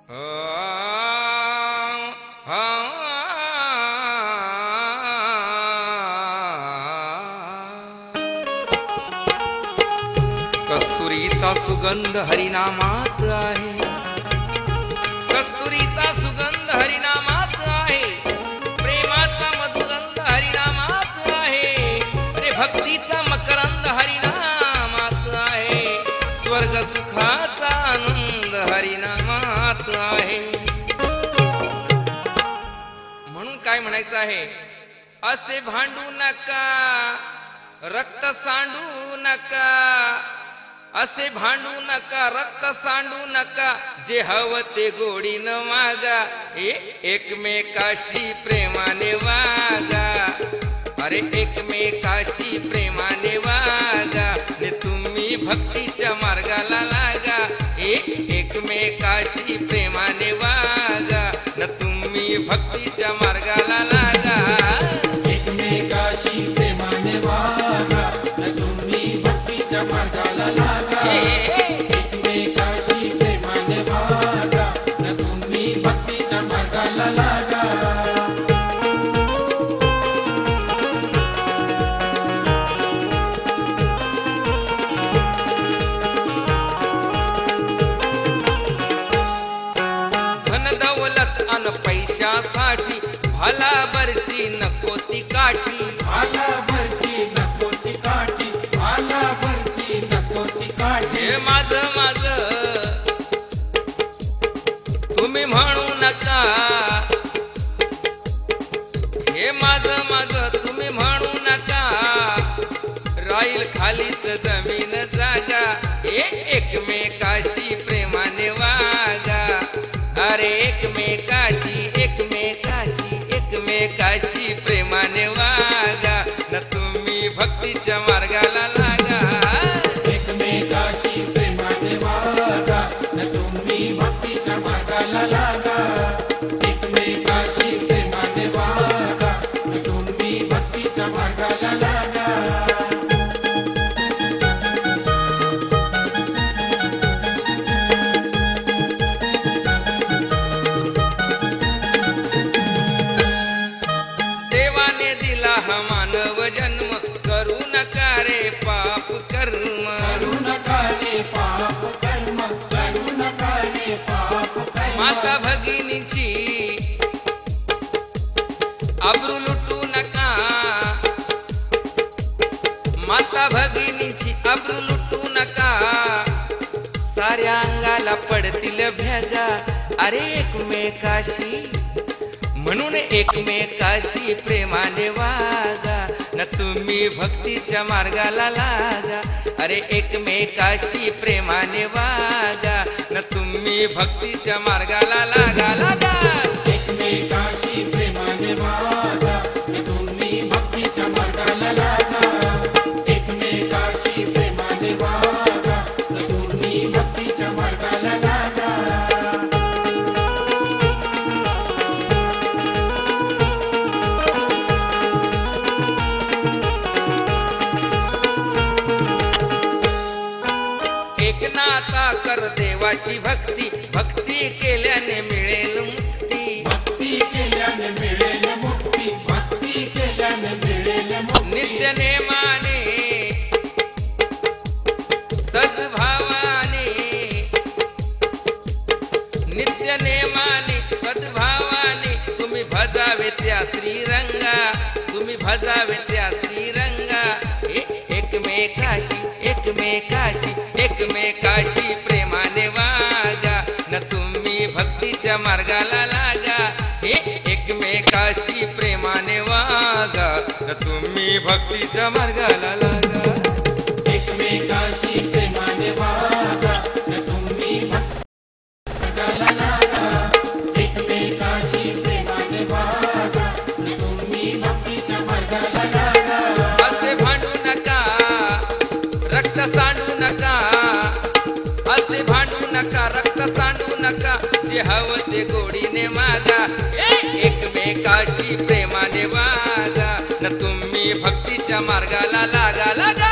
कस्तुरीचा सुगंध हरिनामात आहे, कस्तुरीचा सुगंध हरिनामात आहे, प्रेमाचा मधुगंध हरिनामात आहे, अरे भक्तीचा मकरंद हरिनामात आहे, स्वर्ग सुखाचा आनंद हरिनामात आहे. म्हणून काय म्हणायचं आहे, असे भांडू नका, रक्त सांडू नका, असे भांडू नका, रक्त सांडू नका, जे हवं ते गोडीनं मागा, एकमेकाशी प्रेमाने वागा, अरे एकमेकाशी प्रेमाने वागा, ने तुम्ही भक्तीच्या मार्गाला लागा, एकमेकाशी प्रेमाने वागा, न तुम्ही भक्तीच्या मार्गाला लागा, एकमेकाशी प्रेमाने वागा, न तुम्ही भक्तीच्या मार्गाला लागा, एकमेकाशी प्रेमाने वागा, न तुम्ही भक्तीच्या मार्गाला लागा. धन दौलत अन पैशासाठी भालाभरची नको ती काठी, भालाभरची नको ती काठी, भालाभरची नको ती काठी. हे माझं माझं तुम्ही म्हणू नका, हे माझं माझं तुम्ही म्हणू नका, राहील खालीच जमीन जागा, एकमेकाशी प्रेमाने वागा, अरे एकमेकाशी एकमेकाशी एकमेकाशी प्रेमाने वागा, न तुम्ही भक्तीच्या मार्गाला लागा, एकमेकाशी प्रेमाने वागा, न तुम्ही भक्तीच्या मार्गाला लागा, एकमेकाशी प्रेमाने वागा, न तुम्ही भक्तीच्या मार्गाला लागा. देवाने दिला हा मानव जन्म, करू नका रे पाप कर्म, करू नका रे पाप कर्म, करू नका रे पाप कर्म. माता भगिनीची अब्रू लुटू नका, माता भगिनीची अब्रू लुटू नका, साऱ्या अंगाला पडतील भेगा, अरे एकमेकाशी म्हणून एकमेकाशी प्रेमाने वागा, न तुम्ही भक्तीच्या मार्गाला लागा, अरे एकमेकाशी प्रेमाने वागा, न तुम्ही भक्तीच्या मार्गाला लागा लागा, एकमेकाशी प्रेमाने वागा, न तुम्ही भक्तीच्या मार्गाला लागा, एकमेकाशी प्रेमाने वागा, न तुम्ही भक्तीच्या मार्गाला लागा. एक नाता कर देवाची भक्ती, भक्ती केल्याने मिळेल मुक्ती, भक्ती केल्याने मिळेल मुक्ती, भक्ती केल्याने मिळेल मुक्ती. नित्य नेमाने सद्भावाने, नित्य नेमाने सद्भावाने, तुम्ही भजावे त्या श्रीरंगा, तुम्ही भजावे त्या श्रीरंगा, एकमेकाशी एकमेकाशी एकमेकाशी प्रेमाने वागा, न तुम्ही भक्तीच्या मार्गाला लागा, एकमेकाशी प्रेमाने वागा, न तुम्ही भक्तीच्या मार्गाला लागा, एकमेकाशी प्रेमाने वागा, न तुम्ही भक्तीला लागा, एकमेकाशी प्रेमाने वागा, न तुम्ही भक्तीच्या मार्गाला लागा. असे भांडू नका, रक्त सांडू नका, असे भांडू नका, रक्त सांडू नका, जे हवं ते गोडीने मागा, एकमेकाशी प्रेमाने वागा, न तुम्ही भक्तीच्या मार्गाला लागा लागा.